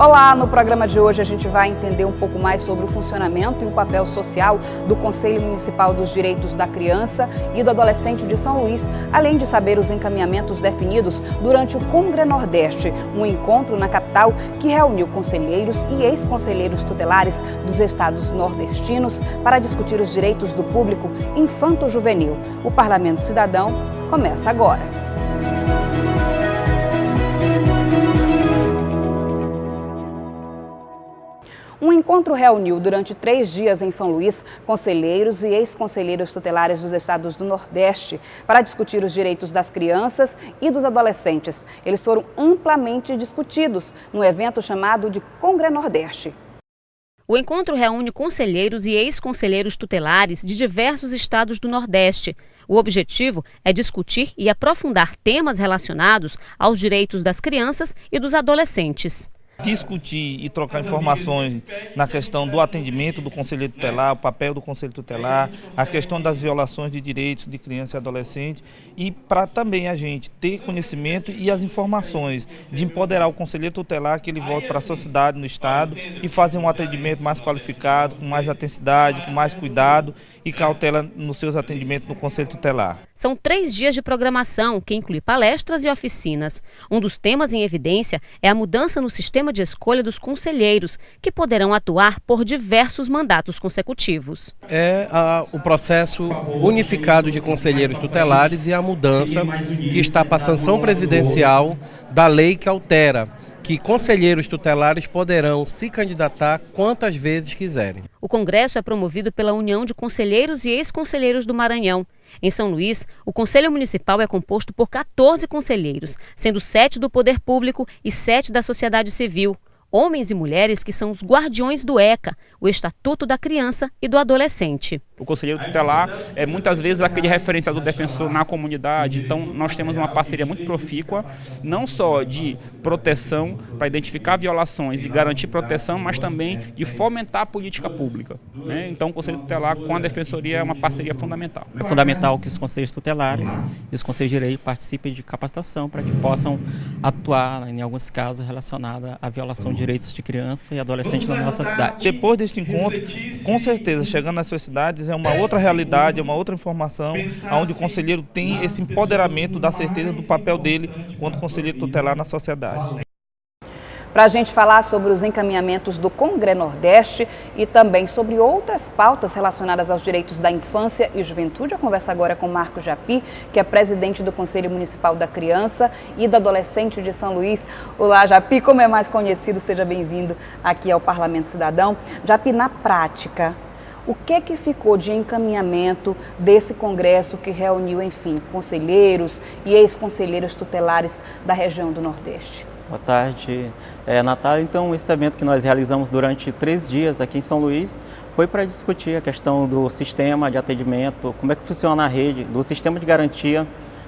Olá, no programa de hoje a gente vai entender um pouco mais sobre o funcionamento e o papel social do Conselho Municipal dos Direitos da Criança e do Adolescente de São Luís, além de saber os encaminhamentos definidos durante o Congre Nordeste, um encontro na capital que reuniu conselheiros e ex-conselheiros tutelares dos estados nordestinos para discutir os direitos do público infanto-juvenil. O Parlamento Cidadão começa agora. Um encontro reuniu durante 3 dias em São Luís conselheiros e ex-conselheiros tutelares dos estados do Nordeste para discutir os direitos das crianças e dos adolescentes. Eles foram amplamente discutidos no evento chamado de Congre Nordeste. O encontro reúne conselheiros e ex-conselheiros tutelares de diversos estados do Nordeste. O objetivo é discutir e aprofundar temas relacionados aos direitos das crianças e dos adolescentes. Discutir e trocar informações na questão do atendimento do conselheiro tutelar, o papel do conselho tutelar, a questão das violações de direitos de criança e adolescente, e para também a gente ter conhecimento e as informações de empoderar o conselheiro tutelar, que ele volte para a sociedade no estado e fazer um atendimento mais qualificado, com mais intensidade, com mais cuidado e cautela nos seus atendimentos no conselho tutelar. São 3 dias de programação, que inclui palestras e oficinas. Um dos temas em evidência é a mudança no sistema de escolha dos conselheiros, que poderão atuar por diversos mandatos consecutivos. O processo unificado de conselheiros tutelares e a mudança que está para a sanção presidencial da lei que altera que conselheiros tutelares poderão se candidatar quantas vezes quiserem. O congresso é promovido pela União de Conselheiros e Ex-Conselheiros do Maranhão. Em São Luís, o Conselho Municipal é composto por 14 conselheiros, sendo 7 do Poder Público e 7 da sociedade civil. Homens e mulheres que são os guardiões do ECA, o Estatuto da Criança e do Adolescente. O conselheiro tutelar é muitas vezes aquele referencial do defensor na comunidade, então nós temos uma parceria muito profícua, não só de proteção para identificar violações e garantir proteção, mas também de fomentar a política pública, né? Então o conselho tutelar com a defensoria é uma parceria fundamental. É fundamental que os conselhos tutelares e os conselhos de direito participem de capacitação para que possam atuar, em alguns casos, relacionados à violação de direitos de criança e adolescente na nossa cidade. Depois deste encontro, com certeza, chegando nas suas cidades, é uma outra realidade, é uma outra informação, onde o conselheiro tem esse empoderamento da certeza do papel dele quanto conselheiro tutelar na sociedade. Para a gente falar sobre os encaminhamentos do Congre Nordeste e também sobre outras pautas relacionadas aos direitos da infância e juventude, eu converso agora com Marco Japi, que é presidente do Conselho Municipal da Criança e do Adolescente de São Luís. Olá, Japi, como é mais conhecido, seja bem-vindo aqui ao Parlamento Cidadão. Japi, na prática, o que ficou de encaminhamento desse congresso que reuniu, enfim, conselheiros e ex-conselheiros tutelares da região do Nordeste? Boa tarde, Natália. Então, esse evento que nós realizamos durante 3 dias aqui em São Luís foi para discutir a questão do sistema de atendimento, como é que funciona a rede, do sistema de garantia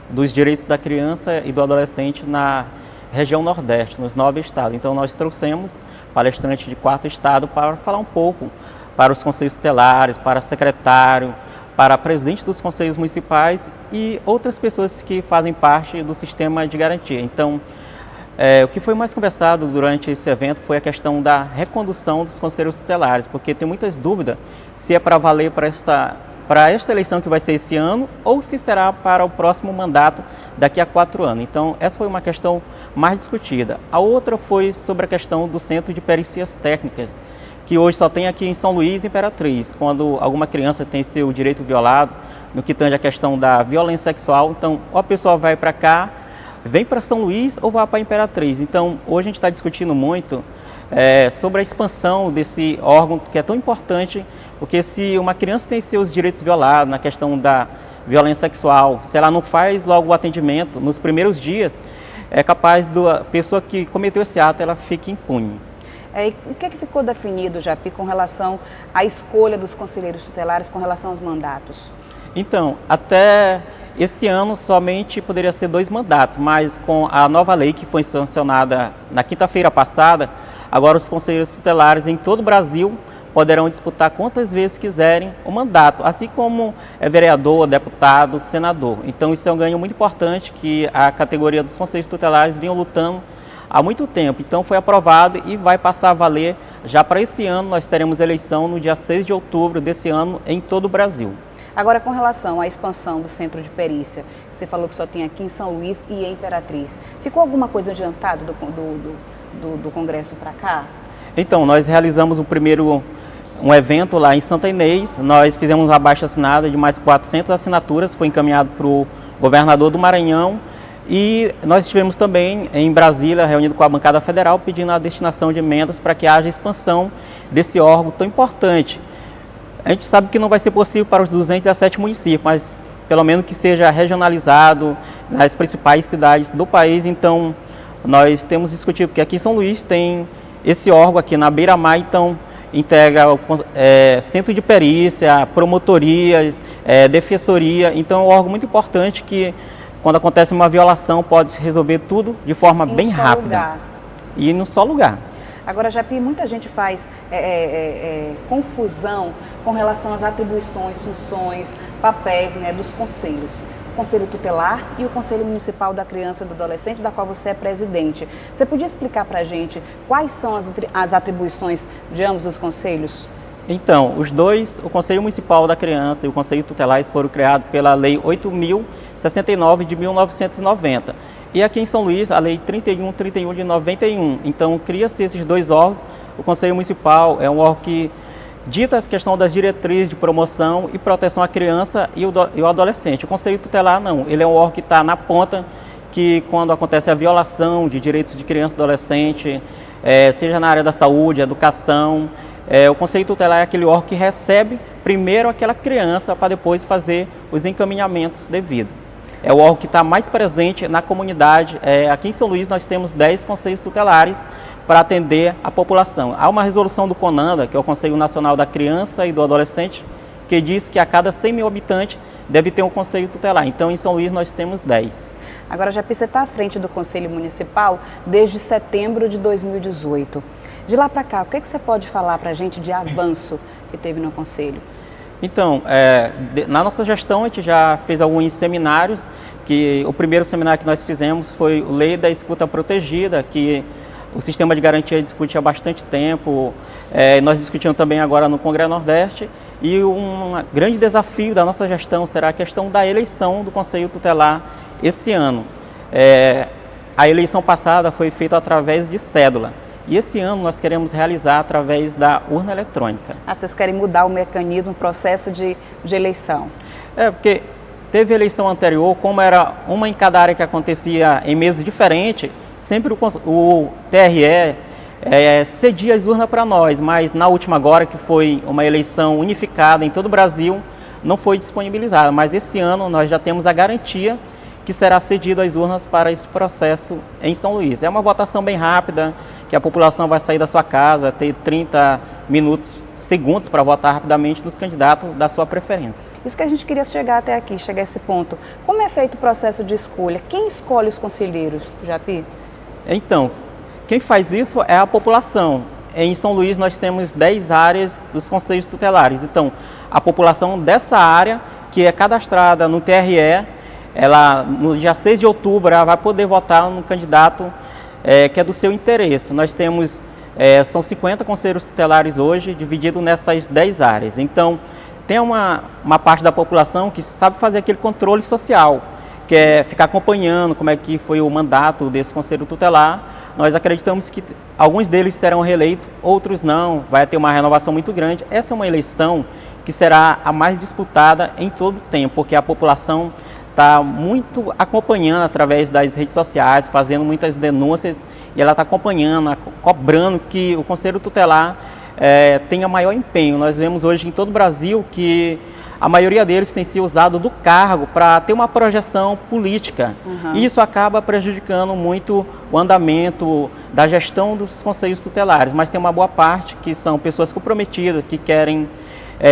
dos direitos da criança e do adolescente na região Nordeste, nos 9 estados. Então, nós trouxemos palestrantes de 4 estados para falar um pouco para os conselhos tutelares, para secretário, para presidente dos conselhos municipais e outras pessoas que fazem parte do sistema de garantia. Então, o que foi mais conversado durante esse evento foi a questão da recondução dos conselhos tutelares, porque tem muitas dúvidas se é para valer para esta eleição que vai ser esse ano ou se será para o próximo mandato daqui a 4 anos. Então, essa foi uma questão mais discutida. A outra foi sobre a questão do Centro de Perícias Técnicas, que hoje só tem aqui em São Luís e Imperatriz. Quando alguma criança tem seu direito violado, no que tange a questão da violência sexual, então ou a pessoa vai para cá, vem para São Luís ou vai para Imperatriz. Então, hoje a gente está discutindo muito sobre a expansão desse órgão que é tão importante, porque se uma criança tem seus direitos violados na questão da violência sexual, se ela não faz logo o atendimento nos primeiros dias, é capaz da pessoa que cometeu esse ato, ela fique impune. E o que ficou definido, Japi, com relação à escolha dos conselheiros tutelares com relação aos mandatos? Então, até esse ano somente poderia ser 2 mandatos, mas com a nova lei que foi sancionada na quinta-feira passada, agora os conselheiros tutelares em todo o Brasil poderão disputar quantas vezes quiserem o mandato, assim como vereador, deputado, senador. Então isso é um ganho muito importante que a categoria dos conselhos tutelares vinham lutando há muito tempo. Então foi aprovado e vai passar a valer já para esse ano. Nós teremos eleição no dia 6 de outubro desse ano em todo o Brasil. Agora, com relação à expansão do centro de perícia, você falou que só tem aqui em São Luís e em Imperatriz. Ficou alguma coisa adiantada do Congresso para cá? Então, nós realizamos um evento lá em Santa Inês. Nós fizemos uma abaixo-assinada de mais 400 assinaturas, foi encaminhado para o governador do Maranhão. E nós estivemos também em Brasília, reunido com a bancada federal, pedindo a destinação de emendas para que haja expansão desse órgão tão importante. A gente sabe que não vai ser possível para os 217 municípios, mas pelo menos que seja regionalizado nas principais cidades do país. Então, nós temos discutido, porque aqui em São Luís tem esse órgão aqui na Beira-Mar, então integra o centro de perícia, promotorias, defensoria. Então é um órgão muito importante que, quando acontece uma violação, pode resolver tudo de forma bem rápida. E num só lugar. Agora, Japi, muita gente faz confusão com relação às atribuições, funções, papéis, né, dos conselhos. O Conselho Tutelar e o Conselho Municipal da Criança e do Adolescente, da qual você é presidente. Você podia explicar para a gente quais são as atribuições de ambos os conselhos? Então, os dois, o Conselho Municipal da Criança e o Conselho Tutelar, foram criados pela Lei 8.069 de 1990. E aqui em São Luís, a Lei 3131 de 91. Então, cria-se esses dois órgãos. O Conselho Municipal é um órgão que dita a questão das diretrizes de promoção e proteção à criança e o adolescente. O Conselho Tutelar não, ele é um órgão que está na ponta, que quando acontece a violação de direitos de criança e adolescente, seja na área da saúde, educação, o Conselho Tutelar é aquele órgão que recebe primeiro aquela criança para depois fazer os encaminhamentos devidos. É o órgão que está mais presente na comunidade. Aqui em São Luís nós temos 10 conselhos tutelares para atender a população. Há uma resolução do CONANDA, que é o Conselho Nacional da Criança e do Adolescente, que diz que a cada 100 mil habitantes deve ter um conselho tutelar. Então, em São Luís nós temos 10. Agora, Japi, você está à frente do Conselho Municipal desde setembro de 2018. De lá para cá, o que você pode falar para a gente de avanço que teve no Conselho? Então, na nossa gestão a gente já fez alguns seminários, que o primeiro seminário que nós fizemos foi a Lei da Escuta Protegida, que o sistema de garantia discute há bastante tempo. Nós discutimos também agora no Congresso Nordeste, e um grande desafio da nossa gestão será a questão da eleição do Conselho Tutelar esse ano. A eleição passada foi feita através de cédula. E esse ano nós queremos realizar através da urna eletrônica. Vocês querem mudar o mecanismo, o processo de eleição? Porque teve eleição anterior, como era uma em cada área que acontecia em meses diferentes, sempre o TRE cedia as urnas para nós, mas na última agora, que foi uma eleição unificada em todo o Brasil, não foi disponibilizada. Mas esse ano nós já temos a garantia que será cedido as urnas para esse processo em São Luís. É uma votação bem rápida, que a população vai sair da sua casa, ter 30 segundos para votar rapidamente nos candidatos da sua preferência. Isso que a gente queria chegar até aqui, chegar a esse ponto. Como é feito o processo de escolha? Quem escolhe os conselheiros, Japi? Então, quem faz isso é a população. Em São Luís nós temos 10 áreas dos conselhos tutelares. Então, a população dessa área, que é cadastrada no TRE, ela, no dia 6 de outubro, ela vai poder votar no candidato que é do seu interesse. Nós temos, são 50 conselheiros tutelares hoje, divididos nessas 10 áreas. Então, tem uma parte da população que sabe fazer aquele controle social, que é ficar acompanhando como é que foi o mandato desse conselho tutelar. Nós acreditamos que alguns deles serão reeleitos, outros não, vai ter uma renovação muito grande. Essa é uma eleição que será a mais disputada em todo o tempo, porque a população está muito acompanhando através das redes sociais, fazendo muitas denúncias, e ela está acompanhando, cobrando que o Conselho Tutelar tenha maior empenho. Nós vemos hoje em todo o Brasil que a maioria deles tem se usado do cargo para ter uma projeção política. E isso acaba prejudicando muito o andamento da gestão dos conselhos tutelares, mas tem uma boa parte que são pessoas comprometidas, que querem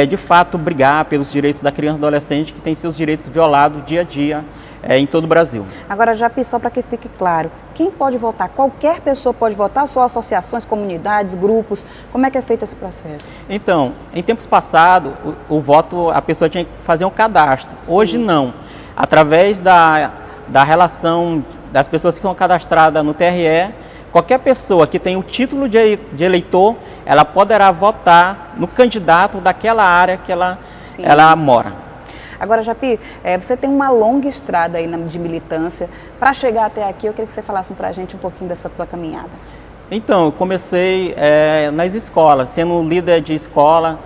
de fato brigar pelos direitos da criança e do adolescente, que tem seus direitos violados dia a dia em todo o Brasil. Agora, Japi, só para que fique claro, quem pode votar? Qualquer pessoa pode votar? Só associações, comunidades, grupos? Como é que é feito esse processo? Então, em tempos passados, o voto, a pessoa tinha que fazer um cadastro. Sim. Hoje não. Através da relação das pessoas que estão cadastradas no TRE qualquer pessoa que tem o título de eleitor, ela poderá votar no candidato daquela área que ela mora. Agora, Japi, você tem uma longa estrada aí de militância. Para chegar até aqui, eu queria que você falasse para a gente um pouquinho dessa tua caminhada. Então, eu comecei nas escolas, sendo líder de escola.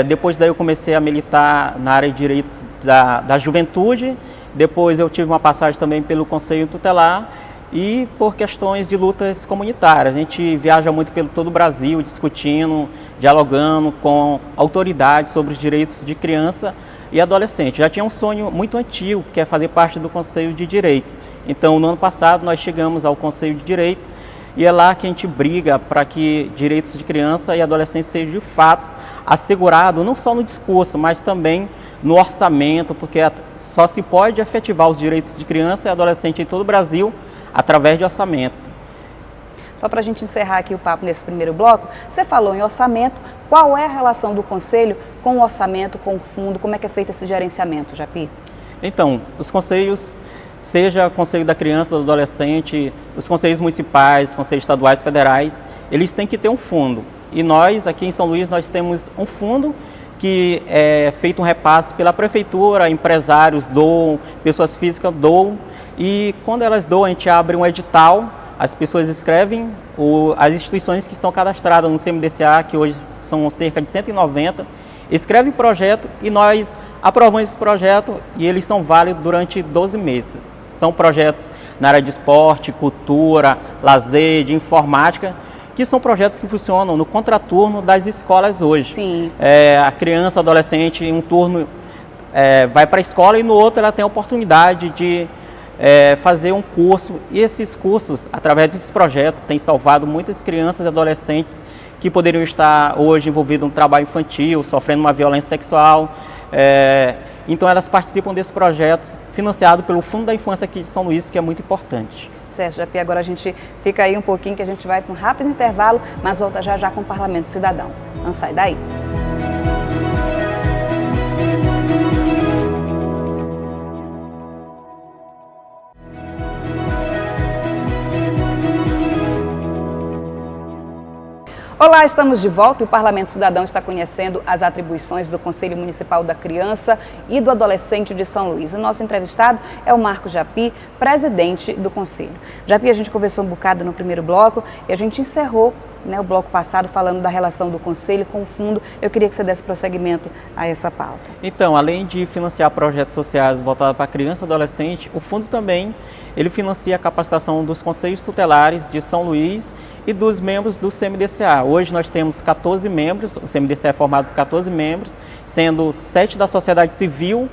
Depois daí eu comecei a militar na área de direitos da juventude. Depois eu tive uma passagem também pelo Conselho Tutelar e por questões de lutas comunitárias. A gente viaja muito pelo todo o Brasil, discutindo, dialogando com autoridades sobre os direitos de criança e adolescente. Já tinha um sonho muito antigo, que é fazer parte do Conselho de Direitos. Então, no ano passado, nós chegamos ao Conselho de Direitos e é lá que a gente briga para que direitos de criança e adolescente sejam de fato assegurados, não só no discurso, mas também no orçamento, porque só se pode efetivar os direitos de criança e adolescente em todo o Brasil através de orçamento. Só para a gente encerrar aqui o papo nesse primeiro bloco, você falou em orçamento. Qual é a relação do Conselho com o orçamento, com o fundo? Como é que é feito esse gerenciamento, Japi? Então, os conselhos, seja o Conselho da Criança, do Adolescente, os conselhos municipais, conselhos estaduais, federais, eles têm que ter um fundo. E nós, aqui em São Luís, nós temos um fundo que é feito um repasse pela prefeitura, empresários doam, pessoas físicas doam, e quando elas doam, a gente abre um edital, as pessoas escrevem, as instituições que estão cadastradas no CMDCA, que hoje são cerca de 190, escrevem projeto e nós aprovamos esse projeto e eles são válidos durante 12 meses. São projetos na área de esporte, cultura, lazer, de informática, que são projetos que funcionam no contraturno das escolas hoje. Sim. A criança, adolescente, em um turno vai para a escola e no outro ela tem a oportunidade de fazer um curso. E esses cursos, através desses projetos, têm salvado muitas crianças e adolescentes que poderiam estar hoje envolvidos no trabalho infantil, sofrendo uma violência sexual. Então elas participam desses projetos financiados pelo Fundo da Infância aqui de São Luís, que é muito importante. Certo, Japi, agora a gente fica aí um pouquinho que a gente vai para um rápido intervalo, mas volta já já com o Parlamento Cidadão. Não sai daí. Olá, estamos de volta e o Parlamento Cidadão está conhecendo as atribuições do Conselho Municipal da Criança e do Adolescente de São Luís. O nosso entrevistado é o Marcos Japi, presidente do Conselho. Japi, a gente conversou um bocado no primeiro bloco e a gente encerrou o bloco passado falando da relação do Conselho com o fundo. Eu queria que você desse prosseguimento a essa pauta. Então, além de financiar projetos sociais voltados para criança e adolescente, o fundo também ele financia a capacitação dos conselhos tutelares de São Luís e dos membros do CMDCA. Hoje nós temos 14 membros, o CMDCA é formado por 14 membros, sendo 7 da sociedade civil,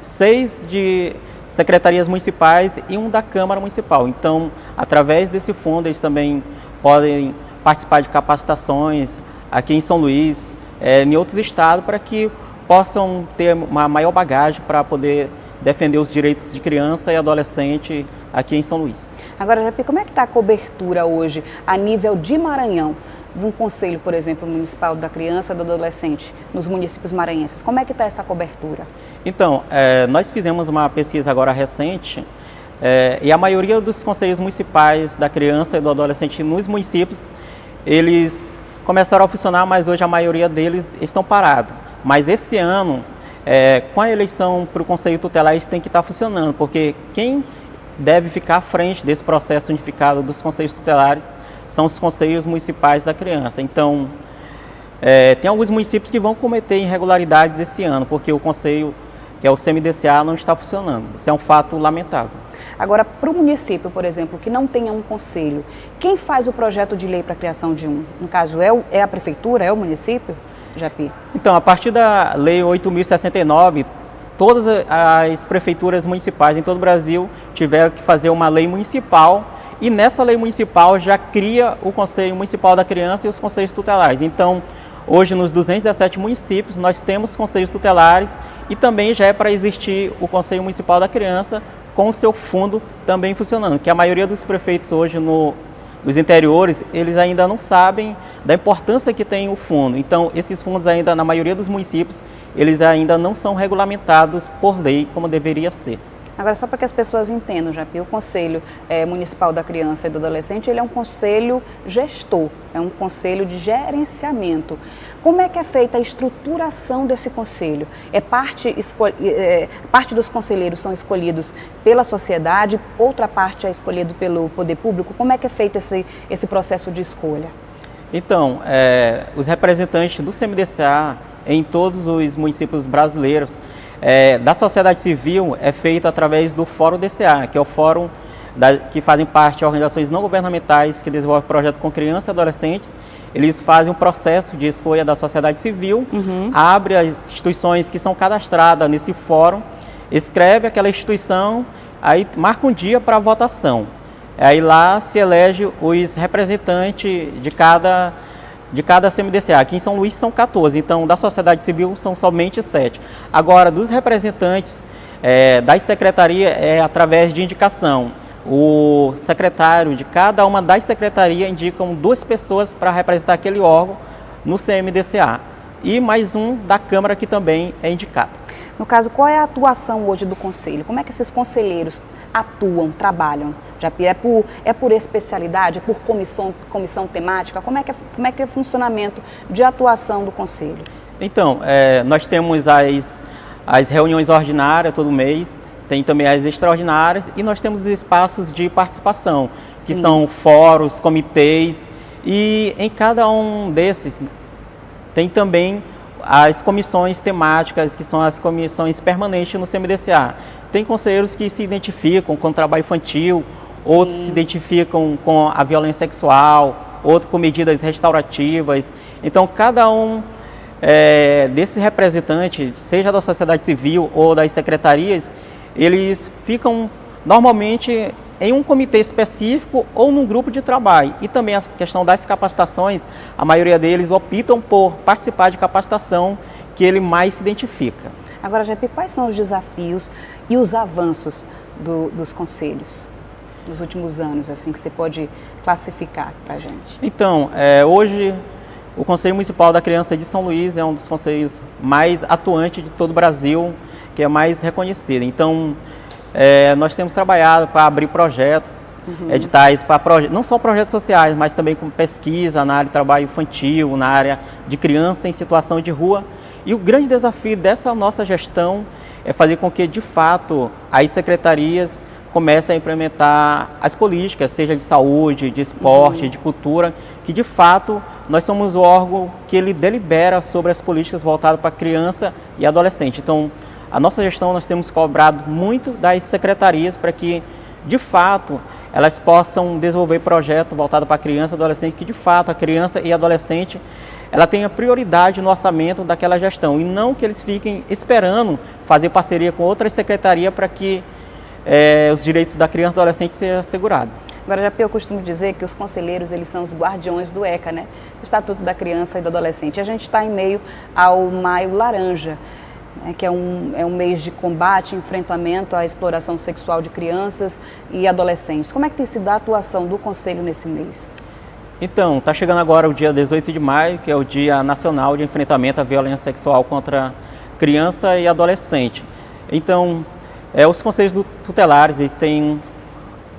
6 de secretarias municipais e 1 da Câmara Municipal. Então, através desse fundo, eles também podem participar de capacitações aqui em São Luís, em outros estados, para que possam ter uma maior bagagem para poder defender os direitos de criança e adolescente aqui em São Luís. Agora, Japi, como é que está a cobertura hoje a nível de Maranhão, de um conselho, por exemplo, municipal da criança e do adolescente, nos municípios maranhenses? Como é que está essa cobertura? Então, nós fizemos uma pesquisa agora recente e a maioria dos conselhos municipais da criança e do adolescente nos municípios, eles começaram a funcionar, mas hoje a maioria deles estão parados. Mas esse ano, com a eleição para o Conselho Tutelar, eles têm que estar funcionando, porque quem deve ficar à frente desse processo unificado dos conselhos tutelares são os conselhos municipais da criança. Então, tem alguns municípios que vão cometer irregularidades esse ano, porque o conselho, que é o CMDCA, não está funcionando. Isso é um fato lamentável. Agora, para o município, por exemplo, que não tenha um conselho, quem faz o projeto de lei para a criação de um? No caso, é a prefeitura, é o município, Japi? Então, a partir da Lei 8.069, todas as prefeituras municipais em todo o Brasil tiveram que fazer uma lei municipal e nessa lei municipal já cria o Conselho Municipal da Criança e os Conselhos Tutelares. Então, hoje nos 217 municípios nós temos conselhos tutelares e também já é para existir o Conselho Municipal da Criança com o seu fundo também funcionando, que a maioria dos prefeitos hoje nos interiores, eles ainda não sabem da importância que tem o fundo. Então, esses fundos ainda, na maioria dos municípios, eles ainda não são regulamentados por lei como deveria ser. Agora, só para que as pessoas entendam, Japi, o Conselho Municipal da Criança e do Adolescente, ele é um conselho gestor, é um conselho de gerenciamento. Como é que é feita a estruturação desse conselho? Parte dos conselheiros são escolhidos pela sociedade, outra parte é escolhida pelo poder público. Como é que é feito esse processo de escolha? Então, os representantes do CMDCA em todos os municípios brasileiros, da sociedade civil, é feito através do Fórum DCA, que é o fórum que fazem parte de organizações não governamentais que desenvolvem projetos com crianças e adolescentes. Eles fazem um processo de escolha da sociedade civil, abre as instituições que são cadastradas nesse fórum, escreve aquela instituição, aí marca um dia para votação. Aí lá se elege os representantes de cada CMDCA. Aqui em São Luís são 14, então da sociedade civil são somente 7. Agora, dos representantes das secretarias é através de indicação. O secretário de cada uma das secretarias indicam 2 pessoas para representar aquele órgão no CMDCA. E mais um da Câmara que também é indicado. No caso, qual é a atuação hoje do Conselho? Como é que esses conselheiros atuam, trabalham? Japi, é por especialidade, é por comissão temática? Como é que é o funcionamento de atuação do Conselho? Então, nós temos as reuniões ordinárias todo mês, tem também as extraordinárias e nós temos espaços de participação, que são fóruns, comitês, e em cada um desses tem também as comissões temáticas, que são as comissões permanentes no CMDCA. Tem conselheiros que se identificam com o trabalho infantil, outros se identificam com a violência sexual, outros com medidas restaurativas. Então, cada um desses representantes, seja da sociedade civil ou das secretarias, eles ficam normalmente em um comitê específico ou num grupo de trabalho. E também a questão das capacitações, a maioria deles optam por participar de capacitação que ele mais se identifica. Agora, Japi, quais são os desafios e os avanços dos conselhos nos últimos anos, assim, que você pode classificar para a gente? Então, hoje o Conselho Municipal da Criança de São Luís é um dos conselhos mais atuantes de todo o Brasil, que é mais reconhecido. Então, nós temos trabalhado para abrir projetos, editais, para não só projetos sociais, mas também com pesquisa na área de trabalho infantil, na área de criança em situação de rua. E o grande desafio dessa nossa gestão é fazer com que, de fato, as secretarias comecem a implementar as políticas, seja de saúde, de esporte, de cultura, que, de fato, nós somos o órgão que ele delibera sobre as políticas voltadas para criança e adolescente. Então, a nossa gestão, nós temos cobrado muito das secretarias para que, de fato, elas possam desenvolver projetos voltados para criança e adolescente, que, de fato, a criança e adolescente ela tenha prioridade no orçamento daquela gestão e não que eles fiquem esperando fazer parceria com outras secretarias para que os direitos da criança e do adolescente sejam assegurados. Agora, Japi, eu costumo dizer que os conselheiros, eles são os guardiões do ECA, né? O Estatuto da Criança e do Adolescente. A gente está em meio ao Maio Laranja, que é um mês de combate e enfrentamento à exploração sexual de crianças e adolescentes. Como é que tem sido a atuação do Conselho nesse mês? Então, está chegando agora o dia 18 de maio, que é o Dia Nacional de Enfrentamento à Violência Sexual contra Criança e Adolescente. Então, os conselhos tutelares eles têm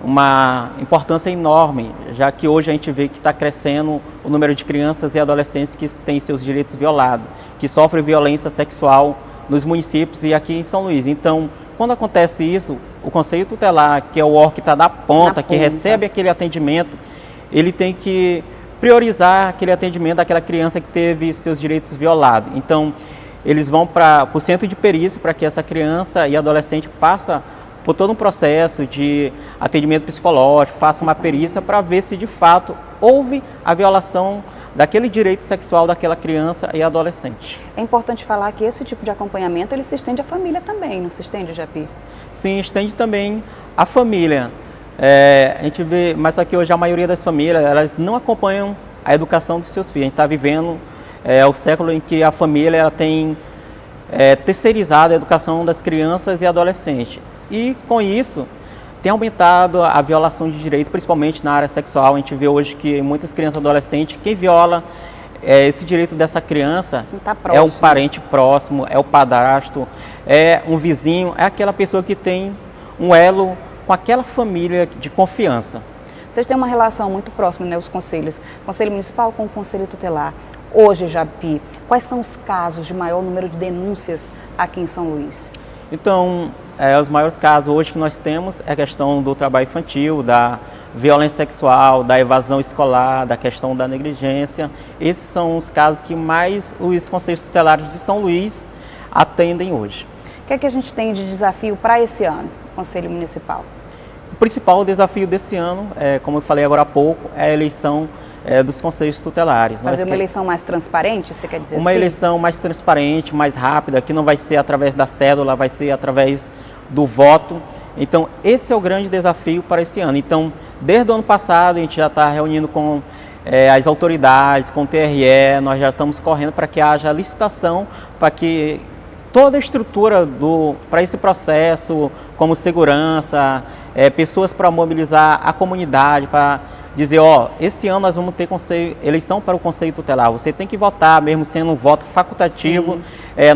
uma importância enorme, já que hoje a gente vê que está crescendo o número de crianças e adolescentes que têm seus direitos violados, que sofrem violência sexual nos municípios e aqui em São Luís. Então, quando acontece isso, o Conselho Tutelar, que é o órgão que está da ponta, que recebe aquele atendimento, ele tem que priorizar aquele atendimento daquela criança que teve seus direitos violados. Então, eles vão para o centro de perícia para que essa criança e adolescente passe por todo um processo de atendimento psicológico, faça uma perícia para ver se de fato houve a violação daquele direito sexual daquela criança e adolescente. É importante falar que esse tipo de acompanhamento ele se estende à família também, não se estende, Japi? Sim, estende também à família. A gente vê, mas só que hoje a maioria das famílias elas não acompanham a educação dos seus filhos. A gente está vivendo o século em que a família ela tem terceirizado a educação das crianças e adolescentes. E com isso tem aumentado a violação de direitos, principalmente na área sexual. A gente vê hoje que muitas crianças e adolescentes, quem viola esse direito dessa criança é o parente próximo, é o padrasto, é um vizinho, é aquela pessoa que tem um elo com aquela família de confiança. Vocês têm uma relação muito próxima, né, os conselhos, Conselho Municipal com o Conselho Tutelar. Hoje, Japi, quais são os casos de maior número de denúncias aqui em São Luís? Então, os maiores casos hoje que nós temos é a questão do trabalho infantil, da violência sexual, da evasão escolar, da questão da negligência. Esses são os casos que mais os conselhos tutelares de São Luís atendem hoje. O que é que a gente tem de desafio para esse ano, Conselho Municipal? O principal desafio desse ano, como eu falei agora há pouco, é a eleição dos conselhos tutelares. Fazer uma eleição mais transparente, você quer dizer assim? Uma eleição mais transparente, mais rápida, que não vai ser através da cédula, vai ser através do voto. Então, esse é o grande desafio para esse ano. Então, desde o ano passado, a gente já está reunindo com as autoridades, com o TRE, nós já estamos correndo para que haja licitação, para que toda a estrutura para esse processo, como segurança, pessoas para mobilizar a comunidade, para dizer, esse ano nós vamos ter eleição para o Conselho Tutelar, você tem que votar, mesmo sendo um voto facultativo.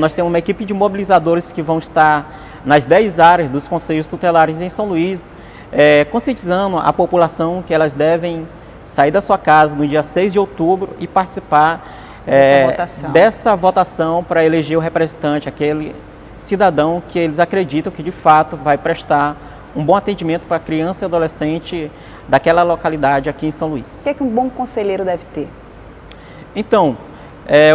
Nós temos uma equipe de mobilizadores que vão estar nas 10 áreas dos Conselhos Tutelares em São Luís, conscientizando a população que elas devem sair da sua casa no dia 6 de outubro e participar dessa votação para eleger o representante, aquele cidadão que eles acreditam que de fato vai prestar um bom atendimento para a criança e adolescente daquela localidade aqui em São Luís. O que um bom conselheiro deve ter? Então,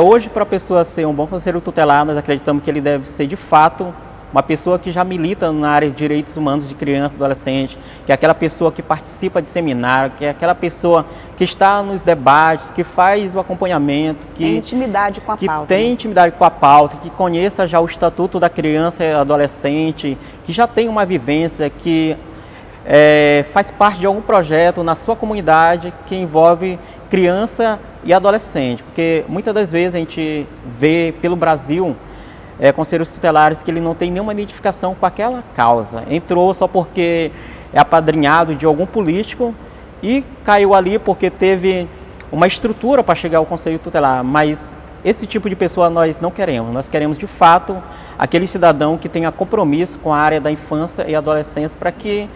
hoje para a pessoa ser um bom conselheiro tutelar, nós acreditamos que ele deve ser de fato uma pessoa que já milita na área de direitos humanos de criança e adolescente, que é aquela pessoa que participa de seminário, que é aquela pessoa que está nos debates, que faz o acompanhamento, que tem intimidade com a pauta. Que tem intimidade com a pauta, que conheça já o Estatuto da Criança e Adolescente, que já tem uma vivência, que faz parte de algum projeto na sua comunidade que envolve criança e adolescente. Porque muitas das vezes a gente vê pelo Brasil conselheiros tutelares que ele não tem nenhuma identificação com aquela causa. Entrou só porque é apadrinhado de algum político e caiu ali porque teve uma estrutura para chegar ao conselho tutelar. Mas esse tipo de pessoa nós não queremos. Nós queremos, de fato, aquele cidadão que tenha compromisso com a área da infância e adolescência para que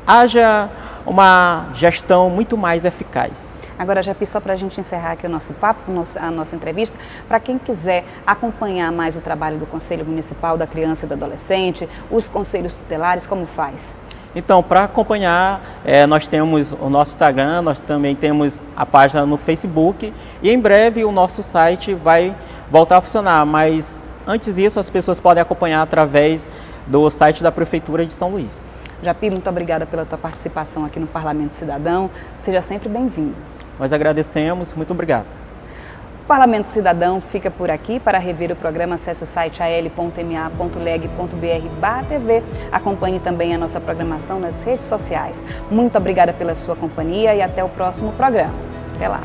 haja uma gestão muito mais eficaz. Agora, Japi, só para a gente encerrar aqui o nosso papo, a nossa entrevista, para quem quiser acompanhar mais o trabalho do Conselho Municipal da Criança e do Adolescente, os conselhos tutelares, como faz? Então, para acompanhar, nós temos o nosso Instagram, nós também temos a página no Facebook e em breve o nosso site vai voltar a funcionar, mas antes disso as pessoas podem acompanhar através do site da Prefeitura de São Luís. Japi, muito obrigada pela tua participação aqui no Parlamento Cidadão, seja sempre bem-vindo. Nós agradecemos, muito obrigado. O Parlamento Cidadão fica por aqui. Para rever o programa, acesse o site al.ma.leg.br/tv. Acompanhe também a nossa programação nas redes sociais. Muito obrigada pela sua companhia e até o próximo programa. Até lá.